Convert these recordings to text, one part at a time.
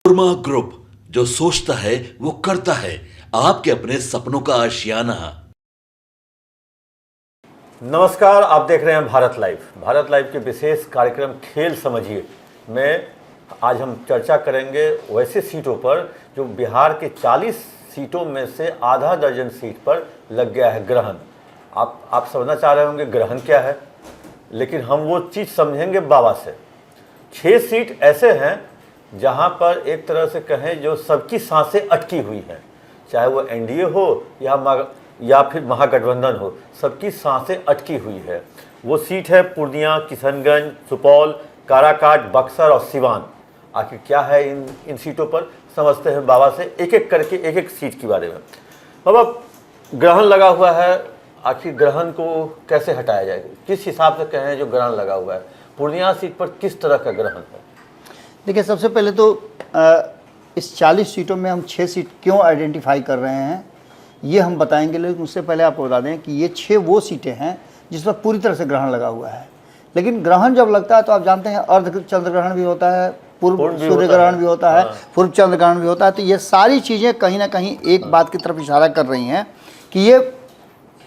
उर्मा group, जो सोचता है वो करता है। आपके अपने सपनों का आशियाना। नमस्कार, आप देख रहे हैं भारत लाइव। भारत लाइव के विशेष कार्यक्रम खेल समझिए में आज हम चर्चा करेंगे वैसे सीटों पर जो बिहार के 40 सीटों में से आधा दर्जन सीट पर लग गया है ग्रहण। आप समझना चाह रहे होंगे ग्रहण क्या है, लेकिन हम वो चीज़ समझेंगे बाबा से। 6 सीट ऐसे हैं जहां पर एक तरह से कहें जो सबकी सांसें अटकी हुई हैं, चाहे वो एनडीए हो या फिर महागठबंधन हो, सबकी सांसें अटकी हुई है। वो सीट है पूर्णिया, किशनगंज, सुपौल, काराकाट, बक्सर और सिवान। आखिर क्या है इन सीटों पर, समझते हैं बाबा से एक एक करके एक एक सीट के बारे में। बाबा, ग्रहण लगा हुआ है, आखिर ग्रहण को कैसे हटाया जाएगा, किस हिसाब से कहें जो ग्रहण लगा हुआ है? पूर्णिया सीट पर किस तरह का ग्रहण है? देखिए, सबसे पहले तो इस 40 सीटों में हम 6 सीट क्यों आइडेंटिफाई कर रहे हैं ये हम बताएंगे, लेकिन उससे पहले आपको बता दें कि ये 6 वो सीटें हैं जिस पर पूरी तरह से ग्रहण लगा हुआ है। लेकिन ग्रहण जब लगता है तो आप जानते हैं अर्ध चंद्र ग्रहण भी होता है, पूर्व सूर्य ग्रहण भी होता है, पूर्व चंद्र ग्रहण भी होता है। तो ये सारी चीज़ें कहीं ना कहीं एक बात की तरफ इशारा कर रही हैं कि ये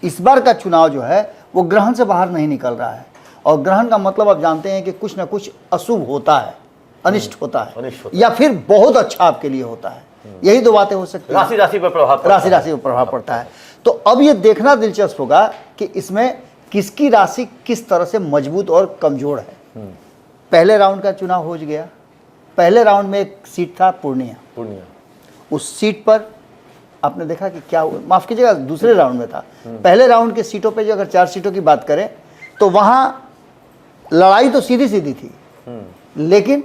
इस बार का चुनाव जो है वो ग्रहण से बाहर नहीं निकल रहा है। और ग्रहण का मतलब आप जानते हैं कि कुछ ना कुछ अशुभ होता है, अनिष्ट होता है, या फिर बहुत अच्छा आपके लिए होता है। यही दो बातें हो सकती हैं। राशि राशि पर प्रभाव पड़ता है। तो अब ये देखना दिलचस्प होगा कि इसमें किसकी राशि किस तरह से मजबूत और कमजोर है। पहले राउंड का चुनाव हो गया। पहले राउंड में एक सीट था पूर्णिया। उस सीट पर आपने देखा कि क्या हुआ, माफ कीजिएगा, दूसरे राउंड में था। पहले राउंड के सीटों पे जो अगर 4 सीटों की बात करें तो वहां लड़ाई तो सीधी सीधी थी, लेकिन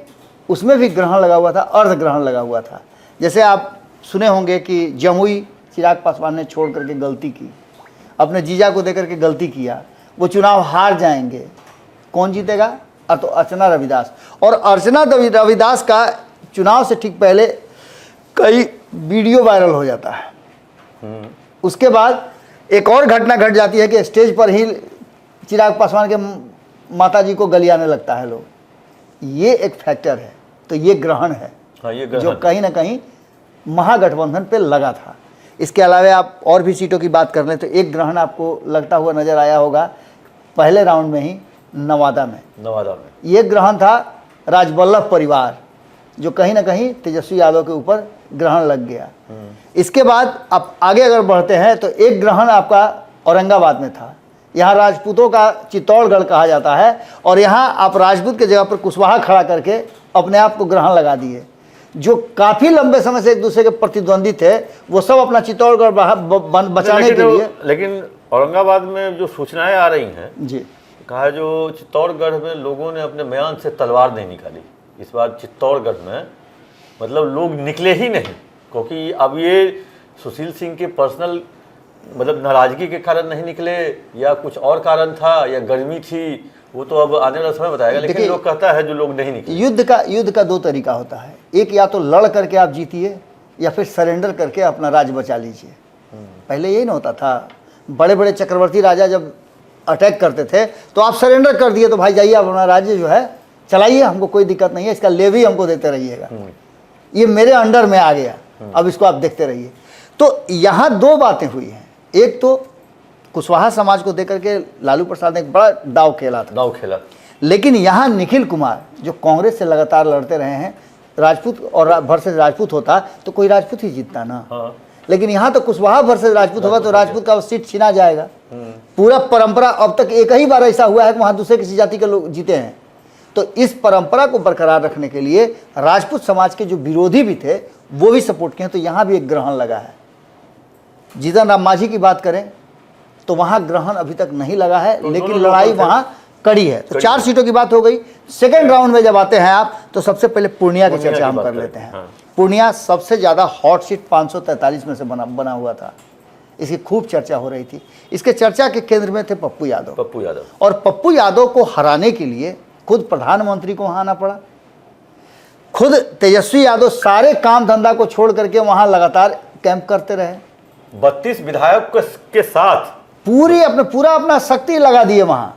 उसमें भी ग्रहण लगा हुआ था, अर्ध ग्रहण लगा हुआ था। जैसे आप सुने होंगे कि जमुई चिराग पासवान ने छोड़ करके गलती की, अपने जीजा को देकर के गलती किया, वो चुनाव हार जाएंगे। कौन जीतेगा? तो अर्चना रविदास। और अर्चना रविदास का चुनाव से ठीक पहले कई वीडियो वायरल हो जाता है। उसके बाद एक और घटना घट जाती है कि स्टेज पर ही चिराग पासवान के माता जी को गलियाने लगता है लोग। ये एक फैक्टर है। तो ये ग्रहण है, ये ग्रहण जो कहीं ना कहीं महागठबंधन पे लगा था। इसके अलावा आप और भी सीटों की बात कर लें तो एक ग्रहण आपको लगता हुआ नजर आया होगा पहले राउंड में ही, नवादा में। ये ग्रहण था राजबल्लभ परिवार, जो कहीं ना कहीं तेजस्वी यादव के ऊपर ग्रहण लग गया। इसके बाद आप आगे अगर बढ़ते हैं तो एक ग्रहण आपका औरंगाबाद में था। यहाँ राजपूतों का चित्तौड़गढ़ कहा जाता है, और यहाँ आप राजपूत के जगह पर कुशवाहा खड़ा करके अपने आप को ग्रहण लगा दिए। जो काफी लंबे समय से एक दूसरे के प्रतिद्वंदी थे वो सब अपना चित्तौड़गढ़ बचाने के लिए। लेकिन औरंगाबाद में जो सूचनाएं आ रही हैं जी, कहा जो चित्तौड़गढ़ में लोगों ने अपने म्यान से तलवार नहीं निकाली। इस बार चित्तौड़गढ़ में मतलब लोग निकले ही नहीं, क्योंकि अब ये सुशील सिंह के पर्सनल मतलब नाराजगी के कारण नहीं निकले या कुछ और कारण था या गर्मी थी, वो तो अब आने वाला समय बताएगा। लेकिन लोग कहता है जो लोग नहीं निकले। युद्ध का 2 तरीका होता है। एक, या तो लड़ करके आप जीतिए या फिर सरेंडर करके अपना राज्य बचा लीजिए। पहले यही ना होता था। बड़े बड़े चक्रवर्ती राजा जब अटैक करते थे तो आप सरेंडर कर दिए तो भाई जाइए आप अपना राज्य जो है चलाइए, हमको कोई दिक्कत नहीं है, इसका लेवी हमको देते रहिएगा, ये मेरे अंडर में आ गया, अब इसको आप देखते रहिए। तो यहाँ 2 बातें हुई हैं। एक तो कुशवाहा समाज को देकर के लालू प्रसाद ने एक बड़ा दाव खेला। लेकिन यहाँ निखिल कुमार जो कांग्रेस से लगातार लड़ते रहे हैं, राजपूत और वर्सेस राजपूत होता तो कोई राजपूत ही जीतता ना। लेकिन यहाँ तो कुशवाहा वर्सेस राजपूत होगा तो राजपूत का सीट छीना जाएगा। पूरा परंपरा अब तक एक ही बार ऐसा हुआ है कि वहाँ दूसरे किसी जाति के लोग जीते हैं। तो इस परंपरा को बरकरार रखने के लिए राजपूत समाज के जो विरोधी भी थे वो भी सपोर्ट किए। तो यहाँ भी एक ग्रहण लगा है। जीतन राम मांझी की बात करें तो वहां ग्रहण अभी तक नहीं लगा है, तो लेकिन लड़ाई वहां कड़ी है। तो 4 सीटों की बात हो गई। सेकंड राउंड में जब आते हैं आप तो सबसे पहले पूर्णिया की चर्चा हम कर लेते हैं। पूर्णिया सबसे ज्यादा हॉट सीट 543 में से बना हुआ था। इसकी खूब चर्चा हो रही थी। इसके चर्चा के केंद्र में थे पप्पू यादव। और पप्पू यादव को हराने के लिए खुद प्रधानमंत्री को वहां आना पड़ा। खुद तेजस्वी यादव सारे काम धंधा को छोड़ करके वहां लगातार कैंप करते रहे। 32 विधायक के साथ पूरा अपना शक्ति लगा दिए वहां,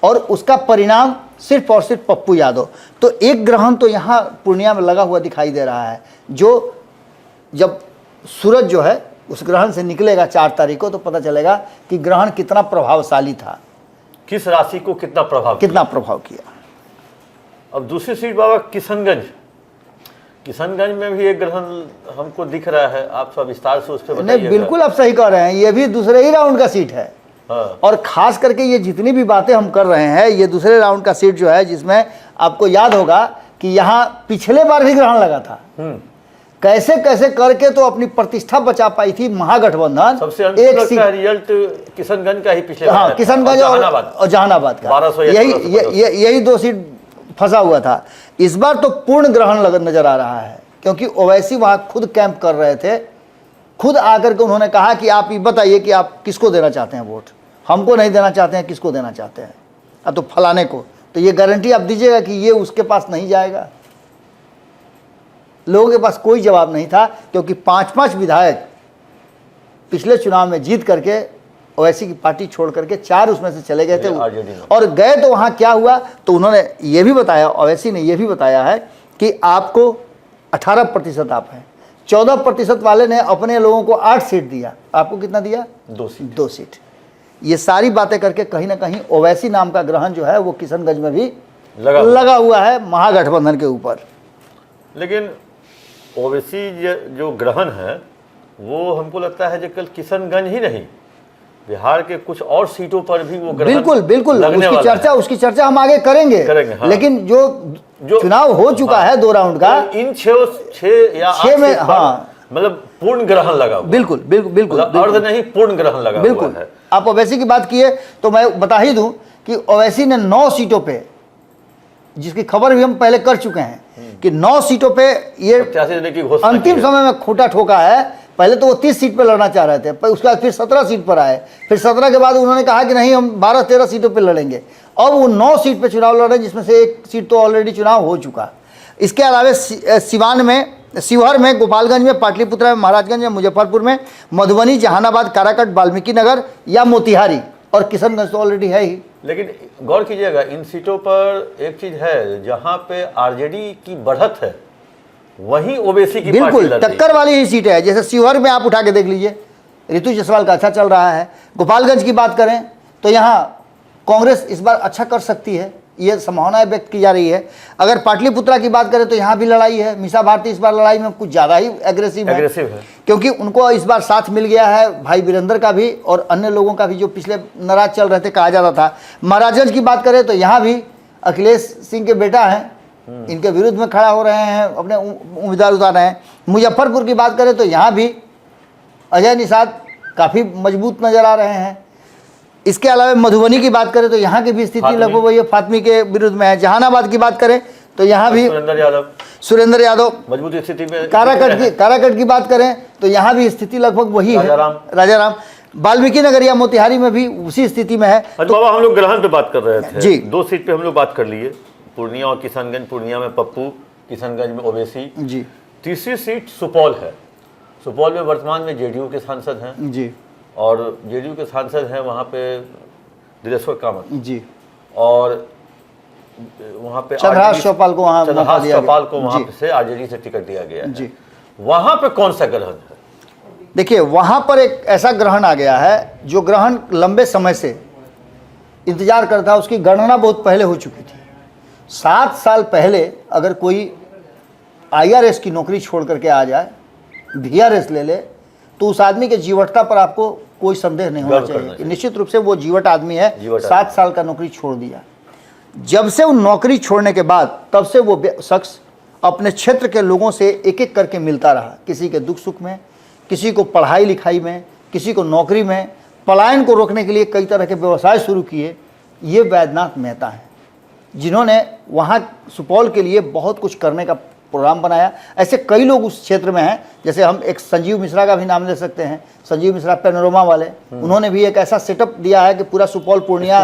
और उसका परिणाम सिर्फ और सिर्फ पप्पू यादव। तो एक ग्रहण तो यहाँ पूर्णिया में लगा हुआ दिखाई दे रहा है, जो जब सूरज जो है उस ग्रहण से निकलेगा 4 तारीख को, तो पता चलेगा कि ग्रहण कितना प्रभावशाली था, किस राशि को कितना प्रभाव किया। अब दूसरी सीट बाबा किशनगंज में भी एक ग्रहण हमको दिख रहा है, आप सब विस्तार से उस पर बताइएगा। नहीं, बिल्कुल आप सही कह रहे हैं, ये भी दूसरे ही राउंड का सीट है। हाँ। और खास करके ये जितनी भी बातें हम कर रहे हैं, ये दूसरे राउंड का सीट जो है, जिसमें आपको याद होगा कि यहाँ पिछले बार भी ग्रहण लगा था, कैसे कैसे करके तो अपनी प्रतिष्ठा बचा पाई थी महागठबंधन। सबसे एक रिजल्ट किशनगंज का ही पिछले, हाँ, किशनगंज और जहानाबाद का, 1200 यही 2 सीट फंसा हुआ था। इस बार तो पूर्ण ग्रहण नजर आ रहा है, क्योंकि ओवैसी वहां खुद कैंप कर रहे थे, खुद आकर के उन्होंने कहा कि आप ये बताइए कि आप किसको देना चाहते हैं वोट, हमको नहीं देना चाहते हैं, किसको देना चाहते हैं, तो फलाने को। तो ये गारंटी आप दीजिएगा कि ये उसके पास नहीं जाएगा। लोगों के पास कोई जवाब नहीं था, क्योंकि 5-5 विधायक पिछले चुनाव में जीत करके ओवैसी की पार्टी छोड़ करके 4 उसमें से चले गए थे, और गए तो वहां क्या हुआ, तो उन्होंने ये भी बताया, ओवैसी ने यह भी बताया है कि आपको 18% आप हैं, 14% वाले ने अपने लोगों को 8 सीट दिया, आपको कितना दिया? 2 सीट। ये सारी बातें करके कहीं ना कहीं ओवैसी नाम का ग्रहण जो है वो किशनगंज में भी लगा हुआ है महागठबंधन के ऊपर। लेकिन ओवैसी जो ग्रहण है वो हमको लगता है जो कल किशनगंज ही नहीं, बिहार के कुछ और सीटों पर भी वो ग्रहण बिल्कुल उसकी चर्चा हम आगे करेंगे। हाँ। लेकिन जो चुनाव हो चुका है 2 राउंड का, इन 6 में, हाँ, मतलब पूर्ण ग्रहण लगा हुआ। बिल्कुल अर्ध नहीं, पूर्ण ग्रहण लगा हुआ है। आप ओवैसी की बात किए तो मैं बता ही दूं कि ओवैसी ने 9 सीटों पे, जिसकी खबर भी हम पहले कर चुके हैं कि 9 सीटों पे ये अंतिम समय में खोटा ठोका है। पहले तो वो 30 सीट पे लड़ना चाह रहे थे, पर उसके बाद फिर 17 सीट पर आए, फिर 17 के बाद उन्होंने कहा कि नहीं, हम 12-13 सीटों पे लड़ेंगे। अब वो 9 सीट पे चुनाव लड़ रहे हैं, जिसमें से 1 सीट तो ऑलरेडी चुनाव हो चुका। इसके अलावा शिवहर में, गोपालगंज में, पाटलिपुत्रा में, महाराजगंज में, मुजफ्फरपुर में, मधुबनी, जहानाबाद, काराकट, वाल्मीकि नगर या मोतिहारी, और किशनगंज तो ऑलरेडी है ही। लेकिन गौर कीजिएगा, इन सीटों पर एक चीज है, जहां पे आरजेडी की बढ़त है वहीं ओवैसी की बिल्कुल टक्कर वाली ही सीट है। जैसे शिवहर में आप उठा के देख लीजिए, ऋतु जायसवाल का अच्छा चल रहा है। गोपालगंज की बात करें तो यहाँ कांग्रेस इस बार अच्छा कर सकती है, ये संभावनाएं व्यक्त की जा रही है। अगर पाटलिपुत्रा की बात करें तो यहाँ भी लड़ाई है। मीसा भारती इस बार लड़ाई में कुछ ज़्यादा ही एग्रेसिव है, क्योंकि उनको इस बार साथ मिल गया है भाई वीरेंद्र का भी और अन्य लोगों का भी, जो पिछले नाराज चल रहे थे, कहा जाता था। महाराजगंज की बात करें तो यहाँ भी अखिलेश सिंह के बेटा हैं, इनके विरुद्ध में खड़ा हो रहे हैं, अपने उम्मीदवार उतार रहे हैं। मुजफ्फरपुर की बात करें तो यहाँ भी अजय निषाद काफ़ी मजबूत नजर आ रहे हैं। इसके अलावा मधुबनी की बात करें तो यहाँ की भी स्थिति लगभग वही फातमी के विरुद्ध में है। जहानाबाद की बात करें तो यहाँ भी सुरेंद्र यादव मजबूत स्थिति में। काराकट की बात करें तो यहाँ भी स्थिति लगभग वही है, राजाराम। वाल्मीकि नगर या मोतिहारी में भी उसी स्थिति में है। तो बाबा, हम लोग ग्रहण पे बात कर रहे थे जी, 2 सीट पे हम लोग बात कर लिए, पूर्णिया और किशनगंज। पूर्णिया में पप्पू, किशनगंज में ओवैसी जी। तीसरी सीट सुपौल है। सुपौल में वर्तमान में जेडीयू के सांसद हैं जी, और जेडीयू के सांसद हैं वहाँ पे दिलेश्वर कामत जी, और वहाँ पे चंद्रहास चौपाल को वहाँ से आरजेडी से टिकट दिया गया है जी। वहाँ पे कौन सा ग्रहण है? देखिए, वहाँ पर एक ऐसा ग्रहण आ गया है जो ग्रहण लंबे समय से इंतजार करता है, उसकी गणना बहुत पहले हो चुकी थी। 7 साल पहले अगर कोई IRS की नौकरी छोड़ करके आ जाए, VRS ले ले, तो उस आदमी के जीवटता पर आपको कोई संदेह नहीं होना चाहिए। निश्चित रूप से वो जीवट आदमी है। 7 साल का नौकरी छोड़ दिया। जब से वो नौकरी छोड़ने के बाद तब से वो शख्स अपने क्षेत्र के लोगों से एक एक करके मिलता रहा, किसी के दुख सुख में, किसी को पढ़ाई लिखाई में, किसी को नौकरी में। पलायन को रोकने के लिए कई तरह के व्यवसाय शुरू किए। ये वैद्यनाथ मेहता हैं, जिन्होंने वहाँ सुपौल के लिए बहुत कुछ करने का प्रोग्राम बनाया। ऐसे कई लोग उस क्षेत्र में हैं, जैसे हम एक संजीव मिश्रा का भी नाम ले सकते हैं। संजीव मिश्रा पैनोरमा वाले, उन्होंने भी एक ऐसा सेटअप दिया है कि पूरा सुपौल, पूर्णिया,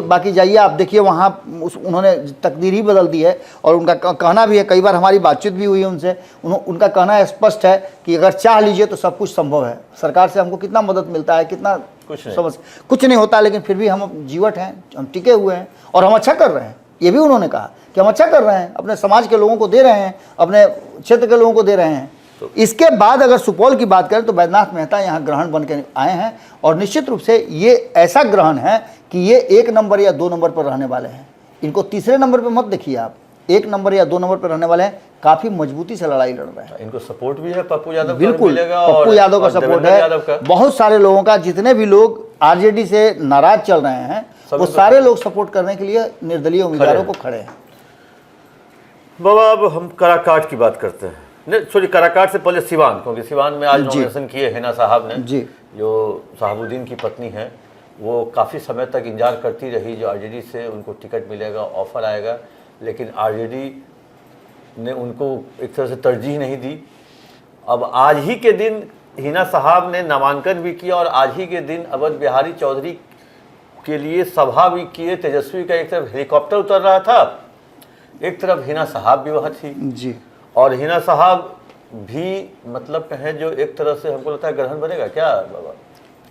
बाकी जाइए आप देखिए, वहाँ उन्होंने तकदीर ही बदल दी है। और उनका कहना भी है, कई बार हमारी बातचीत भी हुई है उनसे, उनका कहना स्पष्ट है कि अगर चाह लीजिए तो सब कुछ संभव है। सरकार से हमको कितना मदद मिलता है, कितना कुछ नहीं होता, लेकिन फिर भी हम जीवट हैं, हम टिके हुए हैं और हम अच्छा कर रहे हैं। ये भी उन्होंने कहा कि हम अच्छा कर रहे हैं, अपने समाज के लोगों को दे रहे हैं, अपने क्षेत्र के लोगों को दे रहे हैं। तो इसके बाद अगर सुपौल की बात करें तो बैद्यनाथ मेहता यहाँ ग्रहण बन के आए हैं और निश्चित रूप से ये ऐसा ग्रहण है कि ये 1 नंबर या 2 नंबर पर रहने वाले हैं। इनको तीसरे नंबर पर मत देखिए आप, 1 नंबर या 2 नंबर पर रहने वाले हैं। काफी मजबूती से लड़ाई लड़ रहे हैं। इनको सपोर्ट भी है, पप्पू यादव बिल्कुल, पप्पू यादव का सपोर्ट है, बहुत सारे लोगों का। जितने भी लोग आरजेडी से नाराज चल रहे हैं वो सारे लोग सपोर्ट करने के लिए निर्दलीय उम्मीदवारों को खड़े हैं। बाबा अब हम काराकाट की बात करते हैं। नहीं सॉरी, काराकाट से पहले सिवान, क्योंकि सिवान में आज नॉमिनेशन किए हिना साहब ने जी, जो शहाबुद्दीन की पत्नी है। वो काफ़ी समय तक इंतजार करती रही जो आरजेडी से उनको टिकट मिलेगा, ऑफर आएगा, लेकिन आरजेडी ने उनको एक तरह से तरजीह नहीं दी। अब आज ही के दिन हिना साहब ने नामांकन भी किया और आज ही के दिन अवध बिहारी चौधरी के लिए सभा भी किए। तेजस्वी का एक तरफ हेलीकॉप्टर उतर रहा था, एक तरफ हिना साहब भी वहाँ थी जी, और हिना साहब भी मतलब कहें जो एक तरह से हमको लगता है ग्रहण बनेगा क्या बाबा?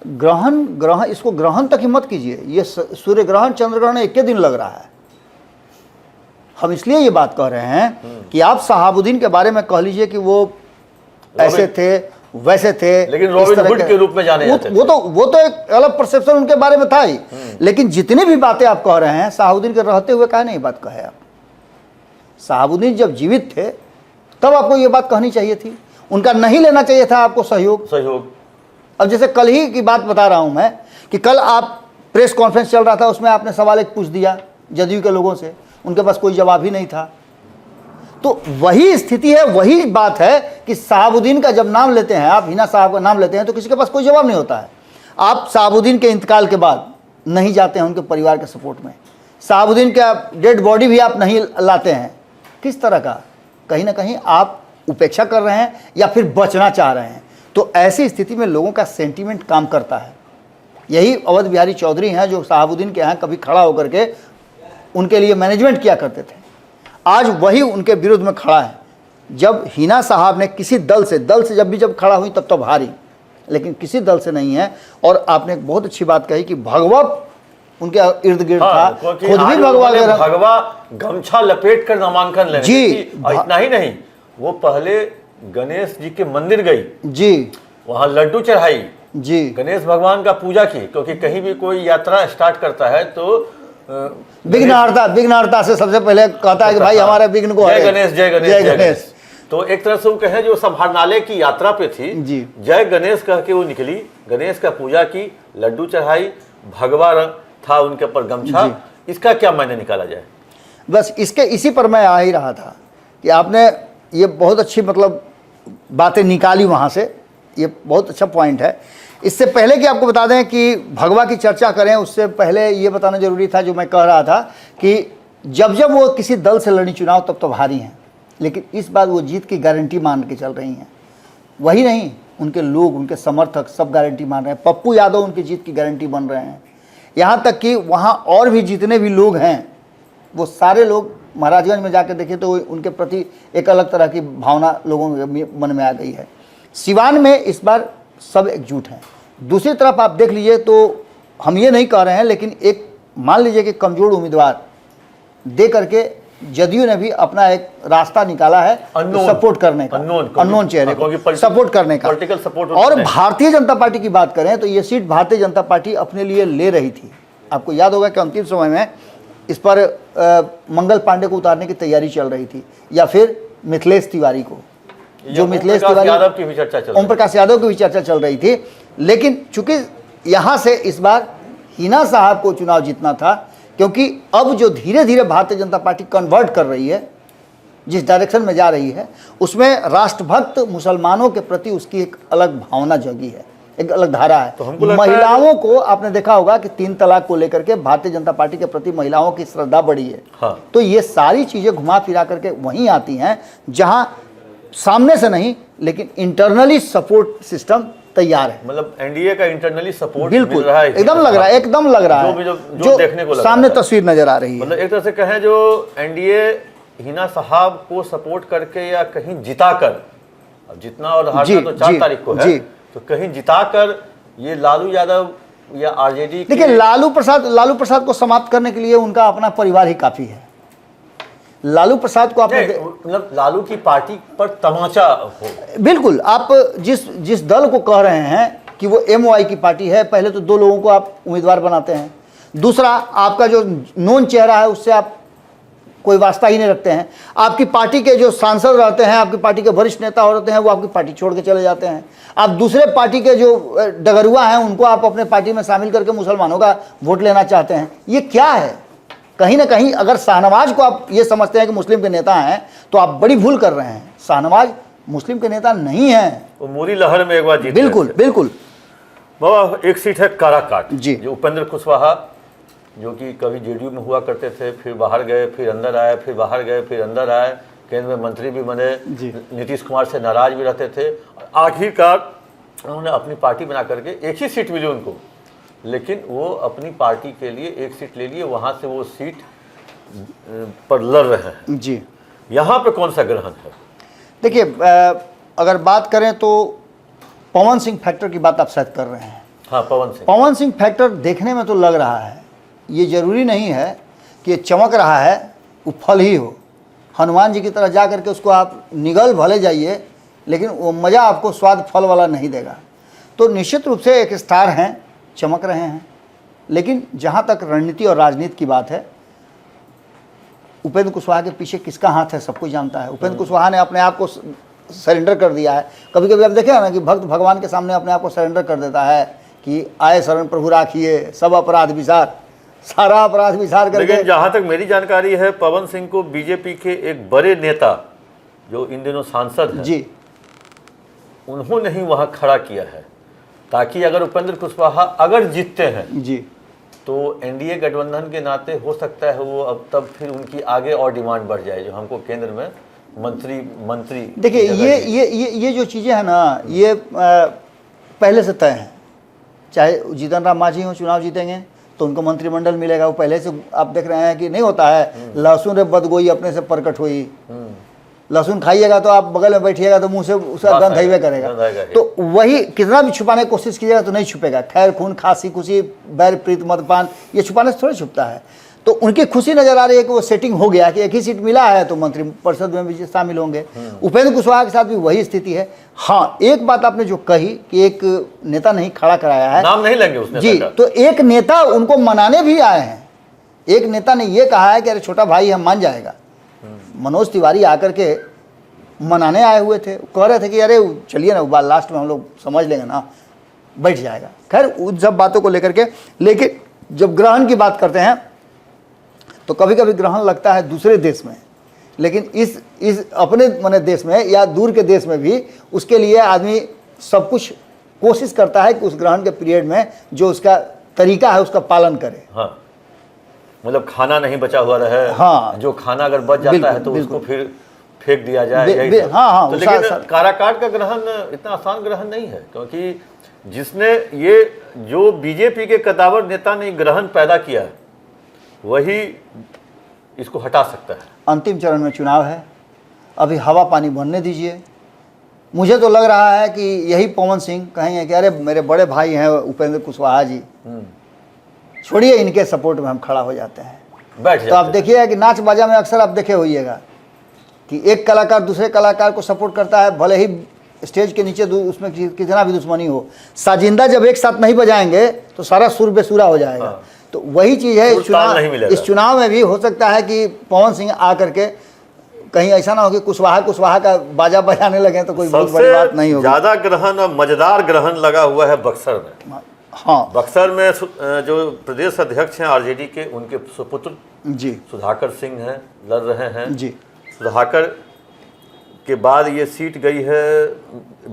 ग्रहण इसको ग्रहण तक ही मत कीजिए, ये सूर्य ग्रहण चंद्र ग्रहण एक ही दिन लग रहा है। हम इसलिए ये बात कह रहे हैं कि आप शहाबुद्दीन के बारे में कह लीजिए कि वो ऐसे थे वैसे थे, लेकिन रॉबिन हुड के रूप में जाने जाते थे। वो तो एक अलग परसेप्शन उनके बारे में था ही, लेकिन जितनी भी बातें आप कह रहे हैं शहाबुद्दीन के रहते हुए काहे नहीं बात कहे आप? शहाबुद्दीन जब जीवित थे तब आपको ये बात कहनी चाहिए थी, उनका नहीं लेना चाहिए था आपको सहयोग। अब जैसे कल ही की बात बता रहा हूं मैं कि कल आप प्रेस कॉन्फ्रेंस चल रहा था, उसमें आपने सवाल एक पूछ दिया जदयू के लोगों से, उनके पास कोई जवाब ही नहीं था। तो वही स्थिति है, वही बात है कि शहाबुद्दीन का जब नाम लेते हैं आप, हिना साहब का नाम लेते हैं, तो किसी के पास कोई जवाब नहीं होता है। आप शहाबुद्दीन के इंतकाल के बाद नहीं जाते हैं उनके परिवार के सपोर्ट में, शहाबुद्दीन का डेड बॉडी भी आप नहीं लाते हैं। किस तरह का? कहीं ना कहीं आप उपेक्षा कर रहे हैं या फिर बचना चाह रहे हैं। तो ऐसी स्थिति में लोगों का सेंटीमेंट काम करता है। यही अवध बिहारी चौधरी हैं जो शहाबुद्दीन के यहाँ कभी खड़ा होकर के उनके लिए मैनेजमेंट किया करते थे, आज वही उनके विरुद्ध में खड़ा है। जब हिना साहब ने किसी दल से जब खड़ा हुई तब तो भारी, लेकिन किसी दल से नहीं है। और आपने एक बहुत अच्छी बात कही कि भगवा उनके इर्द गिर्द था, खुद भी भगवा गमछा लपेट कर नामांकन लेने जी। और इतना ही नहीं, वो पहले गणेश जी के मंदिर गई जी, वहां लड्डू चढ़ाई जी, गणेश भगवान का पूजा की, क्योंकि कहीं भी कोई यात्रा स्टार्ट करता है तो विघ्नहर्ता से सबसे पहले कहता है कि भाई हमारे विघ्न को जय गणेश। तो एक तरह से वो कहे जो संभारनालय की यात्रा पे थी जी, जय गणेश कह के वो निकली, गणेश का पूजा की, लड्डू चढ़ाई, भगवा रंग था उनके ऊपर गमछा। इसका क्या मायने निकाला जाए? बस इसी पर मैं आ ही रहा था कि आपने ये बहुत अच्छी मतलब बातें निकाली वहाँ से, ये बहुत अच्छा पॉइंट है। इससे पहले कि आपको बता दें कि भगवा की चर्चा करें, उससे पहले ये बताना जरूरी था जो मैं कह रहा था कि जब वो किसी दल से लड़ी चुनाव तब तो भारी हैं, लेकिन इस बार वो जीत की गारंटी मान के चल रही हैं। वही नहीं, उनके लोग, उनके समर्थक सब गारंटी मान रहे हैं। पप्पू यादव उनकी जीत की गारंटी बन रहे हैं। यहाँ तक कि वहाँ और भी जितने भी लोग हैं वो सारे लोग महाराजगंज में जाकर देखें तो उनके प्रति एक अलग तरह की भावना लोगों के मन में आ गई है। सिवान में इस बार सब एकजुट हैं। दूसरी तरफ आप देख लीजिए तो हम ये नहीं कह रहे हैं, लेकिन एक मान लीजिए कि कमजोर उम्मीदवार दे करके जदयू ने भी अपना एक रास्ता निकाला है सपोर्ट करने का, अननोन चेहरे को सपोर्ट करने का। और भारतीय जनता पार्टी की बात करें तो ये सीट भारतीय जनता पार्टी अपने लिए ले रही थी। आपको याद होगा कि अंतिम समय में इस पर मंगल पांडे को उतारने की तैयारी चल रही थी, या फिर मिथिलेश तिवारी को, जो मिथिलेश तिवारी, ओम प्रकाश यादव की भी चर्चा चल रही थी। लेकिन चूंकि यहाँ से इस बार हिना साहब को चुनाव जीतना था, क्योंकि अब जो धीरे धीरे भारतीय जनता पार्टी कन्वर्ट कर रही है, जिस डायरेक्शन में जा रही है, उसमें राष्ट्रभक्त मुसलमानों के प्रति उसकी एक अलग भावना जगी है, एक अलग धारा है। तो महिलाओं को आपने देखा होगा कि 3 तलाक को लेकर के भारतीय जनता पार्टी के प्रति महिलाओं की श्रद्धा बढ़ी है। हाँ। तो ये सारी चीजें घुमा फिरा करके वहीं आती हैं जहां सामने से नहीं लेकिन इंटरनली सपोर्ट सिस्टम तैयार है। मतलब एनडीए का इंटरनली सपोर्ट बिल्कुल मिल रहा है, एकदम लग रहा है, जो देखने को सामने तस्वीर नजर आ रही है। मतलब एक तरह से कहें जो एनडीए हिना साहब को सपोर्ट करके या कहीं जिताकर, अब जितना और हारना तो 4 तारीख को है, तो कहीं जिताकर ये लालू यादव या आरजेडी? देखिए, लालू प्रसाद को समाप्त करने के लिए उनका अपना परिवार ही काफी है। लालू प्रसाद को आपने मतलब लालू की पार्टी पर तमाचा हो। बिल्कुल, आप जिस दल को कह रहे हैं कि वो MOI की पार्टी है, पहले तो 2 लोगों को आप उम्मीदवार बनाते हैं, दूसरा आपका जो नोन चेहरा है उससे आप कोई वास्ता ही नहीं रखते हैं। आपकी पार्टी के जो सांसद रहते हैं, आपकी पार्टी के वरिष्ठ नेता होते हैं, वो आपकी पार्टी छोड़ के चले जाते हैं। आप दूसरे पार्टी के जो डगरुआ हैं उनको आप अपने पार्टी में शामिल करके मुसलमानों का वोट लेना चाहते हैं। ये क्या है? कहीं ना कहीं अगर शाहनवाज को आप ये समझते हैं कि मुस्लिम के नेता हैं तो आप बड़ी भूल कर रहे हैं। शाहनवाज मुस्लिम के नेता नहीं हैं। वो मूरी लहर में एक बार जीत बिल्कुल बिल्कुल। बाबा, एक सीट है काराकाट जी, जो उपेंद्र कुशवाहा, जो कि कभी जेडीयू में हुआ करते थे, फिर बाहर गए, फिर अंदर आए, फिर बाहर गए, फिर अंदर आए, केंद्र में मंत्री भी बने, नीतीश कुमार से नाराज भी रहते थे, और आखिरकार उन्होंने अपनी पार्टी बना करके एक ही सीट मिली उनको, लेकिन वो अपनी पार्टी के लिए एक सीट ले लिए, वहाँ से वो सीट पर लड़ रहे हैं जी। यहाँ पे कौन सा ग्रहण है? देखिए, अगर बात करें तो पवन सिंह फैक्टर की बात आप शायद कर रहे हैं। हाँ, पवन सिंह फैक्टर देखने में तो लग रहा है, ये जरूरी नहीं है कि ये चमक रहा है वो फल ही हो। हनुमान जी की तरह जा करके उसको आप निगल भले जाइए, लेकिन वो मज़ा आपको स्वाद फल वाला नहीं देगा। तो निश्चित रूप से एक स्टार हैं, चमक रहे हैं, लेकिन जहाँ तक रणनीति और राजनीति की बात है, उपेंद्र कुशवाहा के पीछे किसका हाथ है सब कुछ जानता है। उपेंद्र कुशवाहा ने अपने आप को सरेंडर कर दिया है। कभी कभी आप देखें ना कि भक्त भगवान के सामने अपने आप को सरेंडर कर देता है कि आए शरण प्रभु राखिए, सब अपराध विसार, सारा अपराध विसार करके। लेकिन जहाँ तक मेरी जानकारी है, पवन सिंह को बीजेपी के एक बड़े नेता जो इन दिनों सांसद हैं जी, उन्होंने ही वहाँ खड़ा किया है, ताकि अगर उपेंद्र कुशवाहा अगर जीतते हैं जी, तो एनडीए गठबंधन के नाते हो सकता है वो अब तब फिर उनकी आगे और डिमांड बढ़ जाए, जो हमको केंद्र में मंत्री देखिए ये जो चीज़ें हैं ना, ये पहले से तय हैं। चाहे जीतन राम मांझी हो, चुनाव जीतेंगे तो उनको मंत्रिमंडल मिलेगा, वो पहले से आप देख रहे हैं कि नहीं होता है लहसुन रे बदगोई अपने से प्रकट हुई। लहसुन खाइएगा तो आप बगल में बैठिएगा तो मुंह से उसका गंध हईवे करेगा, तो वही कितना भी छुपाने की कोशिश कीजिएगा तो नहीं छुपेगा। खैर खून खांसी खुशी बैर प्रीत मदपान ये छुपाने से थोड़ा छुपता है। तो उनकी खुशी नजर आ रही है कि वो सेटिंग हो गया कि एक ही सीट मिला है तो मंत्रिपरिषद में भी शामिल होंगे। उपेंद्र कुशवाहा के साथ भी वही स्थिति है। हाँ, एक बात आपने जो कही कि एक नेता नहीं खड़ा कराया है, नाम नहीं लेंगे उसने जी, तो एक नेता उनको मनाने भी आए हैं। एक नेता ने ये कहा है कि अरे छोटा भाई हम मान जाएगा। मनोज तिवारी आकर के मनाने आए हुए थे, कह रहे थे कि अरे चलिए ना, लास्ट में हम लोग समझ लेंगे ना, बैठ जाएगा। खैर उन सब बातों को लेकर के, लेकिन जब ग्रहण की बात करते हैं तो कभी कभी ग्रहण लगता है दूसरे देश में, लेकिन इस अपने मने देश में या दूर के देश में भी उसके लिए आदमी सब कुछ कोशिश करता है कि उस ग्रहण के पीरियड में जो उसका तरीका है उसका पालन करे। हाँ, मतलब खाना नहीं बचा हुआ रहे। हाँ, जो खाना अगर बच जाता है तो उसको फिर फेंक दिया जाए। हाँ, तो लेकिन काराकाट का ग्रहण इतना आसान ग्रहण नहीं है, क्योंकि जिसने ये जो बीजेपी के कदावर नेता ने ग्रहण पैदा किया है वही इसको हटा सकता है। अंतिम चरण में चुनाव है, अभी हवा पानी बनने दीजिए। मुझे तो लग रहा है कि यही पवन सिंह कहेंगे कि अरे मेरे बड़े भाई हैं उपेंद्र कुशवाहा जी, छोड़िए इनके सपोर्ट में हम खड़ा हो जाते हैं, बैठ। तो आप देखिएगा कि नाच बाजा में अक्सर आप देखे होइएगा कि एक कलाकार दूसरे कलाकार को सपोर्ट करता है, भले ही स्टेज के नीचे उसमें कितना भी दुश्मनी हो, साजिंदा जब एक साथ नहीं बजाएंगे तो सारा सुर बेसुरा हो जाएगा। हाँ। तो वही चीज़ है इस चुनाव में भी हो सकता है कि पवन सिंह आकर के कहीं ऐसा ना हो कि कुशवाहा का बाजा बजाने लगे तो कोई बहुत बड़ी बात नहीं होगी। ज़्यादा ग्रहण और मजेदार ग्रहण लगा हुआ है बक्सर में। हाँ, बक्सर में जो प्रदेश अध्यक्ष हैं आरजेडी के, उनके सुपुत्र जी सुधाकर सिंह हैं, लड़ रहे हैं जी। सुधाकर के बाद ये सीट गई है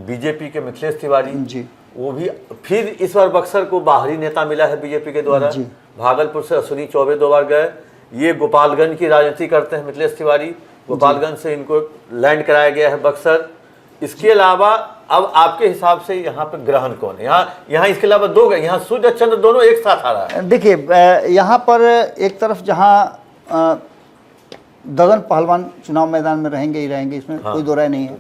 बीजेपी के मिथिलेश तिवारी जी, वो भी फिर इस बार बक्सर को बाहरी नेता मिला है बीजेपी के द्वारा। भागलपुर से अश्विनी चौबे 2 बार गए। ये गोपालगंज की राजनीति करते हैं मिथिलेश तिवारी, गोपालगंज से इनको लैंड कराया गया है बक्सर। इसके अलावा अब आपके हिसाब से यहाँ पे ग्रहण कौन है? यहाँ इसके अलावा 2 गए, यहाँ सूर्य और चंद्र दोनों एक साथ आ रहा है। देखिए, यहाँ पर एक तरफ जहाँ दगन पहलवान चुनाव मैदान में रहेंगे ही रहेंगे, इसमें कोई दो राय नहीं है।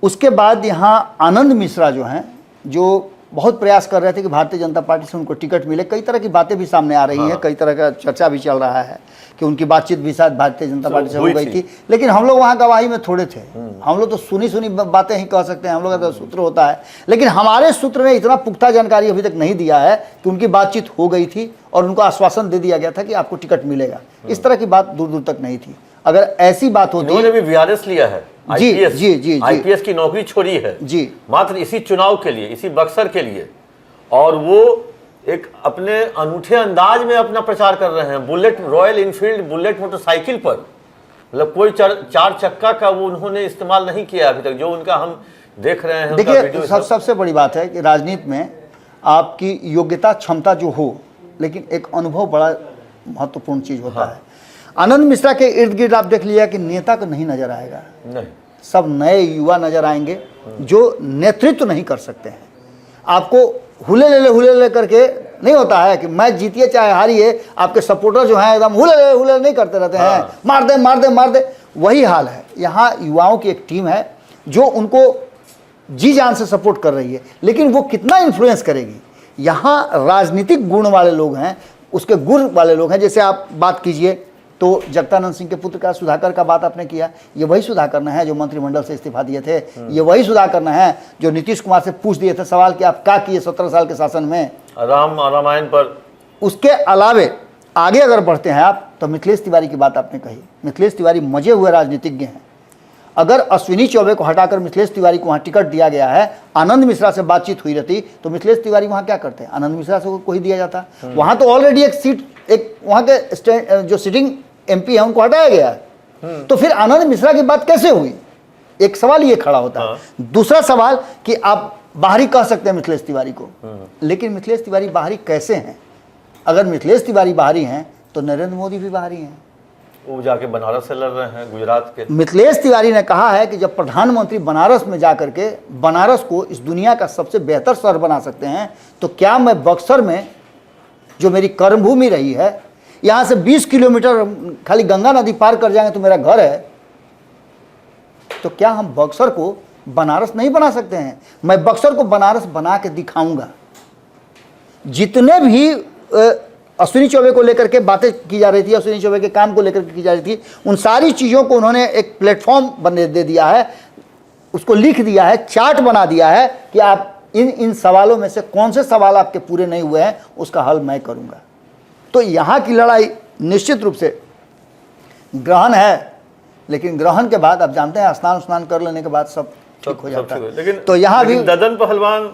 उसके बाद यहाँ आनंद मिश्रा जो हैं, जो बहुत प्रयास कर रहे थे कि भारतीय जनता पार्टी से उनको टिकट मिले। कई तरह की बातें भी सामने आ रही हैं, कई तरह का चर्चा भी चल रहा है कि उनकी बातचीत भी शायद भारतीय जनता पार्टी से हो गई थी, लेकिन हम लोग वहाँ गवाही में थोड़े थे। हम लोग तो सुनी बातें ही कह सकते हैं, हम लोग का तो सूत्र होता है, लेकिन हमारे सूत्र ने इतना पुख्ता जानकारी अभी तक नहीं दिया है कि उनकी बातचीत हो गई थी और उनको आश्वासन दे दिया गया था कि आपको टिकट मिलेगा। इस तरह की बात दूर दूर तक नहीं थी। अगर ऐसी बात होती, उन्होंने भी वीआरएस लिया है, जी आईपीएस की नौकरी छोड़ी है जी, मात्र इसी चुनाव के लिए, इसी बक्सर के लिए, और वो एक अपने अनूठे अंदाज में अपना प्रचार कर रहे हैं। Bullet, royal Enfield bullet motorcycle पर, मतलब कोई चार चक्का का वो उन्होंने इस्तेमाल नहीं किया अभी तक, जो उनका हम देख रहे हैं। देखिए सबसे बड़ी बात है कि राजनीति में आपकी योग्यता क्षमता जो हो, लेकिन एक अनुभव बड़ा महत्वपूर्ण चीज होता है। आनंद मिश्रा के इर्द गिर्द आप देख लिया कि नेता को नहीं नजर आएगा, नहीं, सब नए युवा नजर आएंगे जो नेतृत्व नहीं कर सकते हैं। आपको हुले ले करके नहीं होता है कि मैच जीतिए चाहे हारिए, आपके सपोर्टर जो हैं एकदम हुले नहीं करते रहते हैं, मार दे। वही हाल है। यहाँ युवाओं की एक टीम है जो उनको जी जान से सपोर्ट कर रही है, लेकिन वो कितना इन्फ्लुएंस करेगी। यहाँ राजनीतिक गुण वाले लोग हैं, उसके गुण वाले लोग हैं। जैसे आप बात कीजिए तो जगदानंद सिंह के पुत्र का सुधाकर का बात आपने किया, ये वही सुधाकर है जो मंत्रिमंडल से इस्तीफा दिए थे, ये वही सुधाकर है जो नीतीश कुमार से पूछ दिए थे सवाल कि आप क्या किए 17 साल के शासन में रामायण पर। उसके अलावे आगे अगर बढ़ते हैं आप तो मिथिलेश तिवारी की बात आपने कही। मिथिलेश तिवारी मजे हुए राजनीतिज्ञ हैं। अगर अश्विनी चौबे को हटाकर मिथिलेश तिवारी को वहाँ टिकट दिया गया है, आनंद मिश्रा से बातचीत हुई रहती तो मिथिलेश तिवारी वहाँ क्या करते हैं? आनंद मिश्रा से कोई दिया जाता। वहाँ तो ऑलरेडी एक सीट, एक वहाँ के जो सिटिंग एमपी है उनको हटाया गया है, तो फिर आनंद मिश्रा की बात कैसे हुई? एक सवाल ये खड़ा होता है। दूसरा सवाल कि आप बाहरी कह सकते हैं मिथिलेश तिवारी को, लेकिन मिथिलेश तिवारी बाहरी कैसे हैं? अगर मिथिलेश तिवारी बाहरी हैं तो नरेंद्र मोदी भी बाहरी हैं। वो जाके बनारस से लड़ रहे हैं, गुजरात के। मिथिलेश तिवारी ने कहा है कि जब प्रधानमंत्री बनारस में जाकर के बनारस को इस दुनिया का सबसे बेहतर शहर बना सकते हैं, तो क्या मैं बक्सर में जो मेरी कर्मभूमि रही है, यहाँ से 20 किलोमीटर खाली गंगा नदी पार कर जाएंगे तो मेरा घर है, तो क्या हम बक्सर को बनारस नहीं बना सकते हैं? मैं बक्सर को बनारस बना के दिखाऊंगा। जितने भी अश्विनी चौबे को लेकर के बातें की जा रही थी, अश्विनी चौबे के काम को लेकर के की जा रही थी, उन सारी चीज़ों को उन्होंने एक प्लेटफॉर्म बने दे दिया है, उसको लिख दिया है, चार्ट बना दिया है कि आप इन सवालों में से कौन से सवाल आपके पूरे नहीं हुए हैं, उसका हल मैं करूंगा। तो यहाँ की लड़ाई निश्चित रूप से ग्रहण है, लेकिन ग्रहण के बाद आप जानते हैं स्नान कर लेने के बाद सब ठीक हो जाता है। लेकिन तो यहाँ भी ददन पहलवान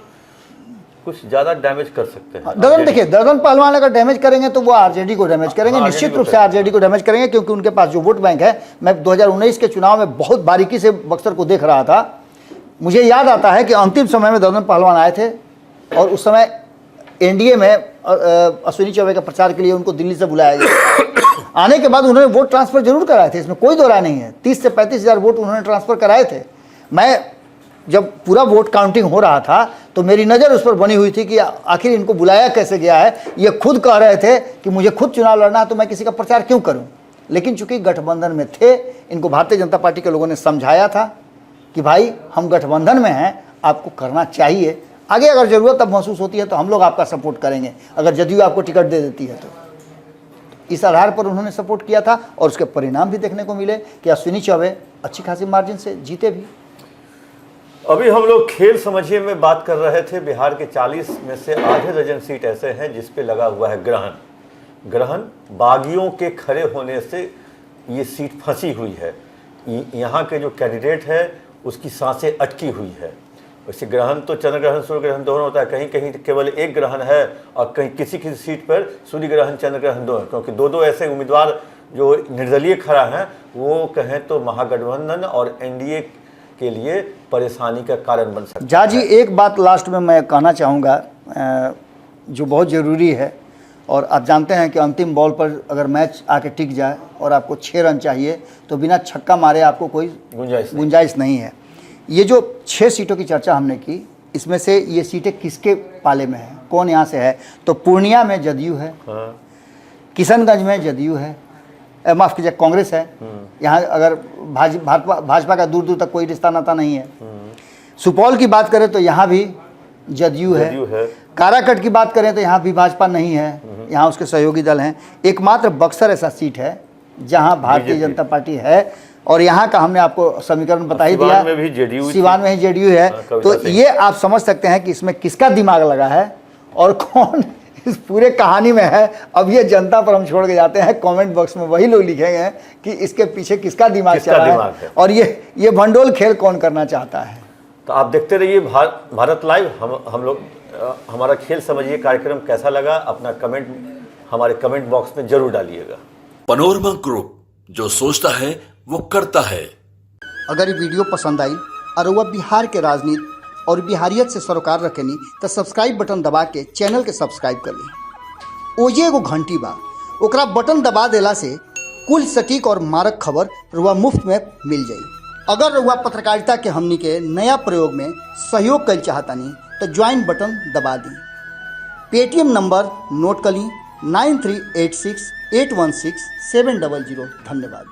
कुछ ज्यादा डैमेज कर सकते हैं। ददन, देखिए ददन पहलवान अगर डैमेज करेंगे तो वो आरजेडी को डैमेज करेंगे, निश्चित रूप से आरजेडी को डैमेज करेंगे, क्योंकि उनके पास जो वोट बैंक है। मैं 2019 के चुनाव में बहुत बारीकी से बक्सर को देख रहा था। मुझे याद आता है कि अंतिम समय में ददन पहलवान आए थे और उस समय एनडीए में अश्विनी चौबे के प्रचार के लिए उनको दिल्ली से बुलाया गया। आने के बाद उन्होंने वोट ट्रांसफर जरूर कराए थे, इसमें कोई दो राय नहीं है। 30 से 35 हज़ार वोट उन्होंने ट्रांसफर कराए थे। मैं जब पूरा वोट काउंटिंग हो रहा था तो मेरी नज़र उस पर बनी हुई थी कि आखिर इनको बुलाया कैसे गया है। ये खुद कह रहे थे कि मुझे खुद चुनाव लड़ना है तो मैं किसी का प्रचार क्यों करूं, लेकिन चूंकि गठबंधन में थे, इनको भारतीय जनता पार्टी के लोगों ने समझाया था कि भाई हम गठबंधन में हैं, आपको करना चाहिए, आगे अगर ज़रूरत अब महसूस होती है तो हम लोग आपका सपोर्ट करेंगे, अगर जदयू आपको टिकट दे देती है तो। इस आधार पर उन्होंने सपोर्ट किया था और उसके परिणाम भी देखने को मिले कि अश्विनी चौबे अच्छी खासी मार्जिन से जीते भी। अभी हम लोग खेल समझिए में बात कर रहे थे। बिहार के 40 में से आधे दर्जन सीट ऐसे हैं जिस पे लगा हुआ है ग्रहण। बागियों के खड़े होने से ये सीट फंसी हुई है। यहाँ के जो कैंडिडेट है उसकी सांसें अटकी हुई है। वैसे ग्रहण तो चंद्र ग्रहण सूर्य ग्रहण दोनों होता है, कहीं कहीं केवल एक ग्रहण है और कहीं किसी किसी सीट पर सूर्य ग्रहण चंद्र ग्रहण दो है, क्योंकि दो ऐसे उम्मीदवार जो निर्दलीय खड़ा हैं वो कहें तो महागठबंधन और एनडीए के लिए परेशानी का कारण बन सकता है। झा जी, एक बात लास्ट में मैं कहना चाहूँगा जो बहुत ज़रूरी है, और आप जानते हैं कि अंतिम बॉल पर अगर मैच आके टिक जाए और आपको 6 रन चाहिए तो बिना छक्का मारे आपको कोई गुंजाइश नहीं है। ये जो 6 सीटों की चर्चा हमने की, इसमें से ये सीटें किसके पाले में हैं, कौन यहाँ से है? तो पूर्णिया में जदयू है, किशनगंज में जदयू है, माफ़ कीजिए कांग्रेस है। यहाँ अगर भाजपा का दूर दूर तक कोई रिश्ता नाता नहीं है। सुपौल की बात करें तो यहाँ भी जदयू जदयू है। काराकट की बात करें तो यहाँ भी भाजपा नहीं है, यहाँ उसके सहयोगी दल हैं। एकमात्र बक्सर ऐसा सीट है जहाँ भारतीय जनता पार्टी है, और यहाँ का हमने आपको समीकरण बता ही दिया। सिवान में भी जेडीयू, सिवान में ही जेडीयू है। तो ये आप समझ सकते हैं कि इसमें किसका दिमाग लगा है और कौन इस पूरे कहानी में है। अब ये जनता पर हम छोड़ के जाते हैं, कमेंट बॉक्स में वही लोग लिखेंगे हैं कि इसके पीछे किसका दिमाग चल रहा है और ये भंडोल खेल कौन करना चाहता है। तो आप देखते रहिए भारत लाइव। हम लोग हमारा खेल समझिए कार्यक्रम कैसा लगा, अपना कमेंट हमारे कमेंट बॉक्स में जरूर डालिएगा। पनोरमा ग्रुप, जो सोचता है वो करता है। अगर ये वीडियो पसंद आई और वह बिहार के राजनीति और बिहारियत से सरोकार रखेनी तो सब्सक्राइब बटन दबा के चैनल के सब्सक्राइब कर ली। ओजे एगो घंटी बा, ओकरा बटन दबा देला से कुल सटीक और मारक खबर रुआ मुफ्त में मिल जाई। अगर रुआ पत्रकारिता के हमनी के नया प्रयोग में सहयोग कर चाहतानी तो ज्वाइन बटन दबा दी। पेटीएम नंबर नोट कर ली 9386816700। धन्यवाद।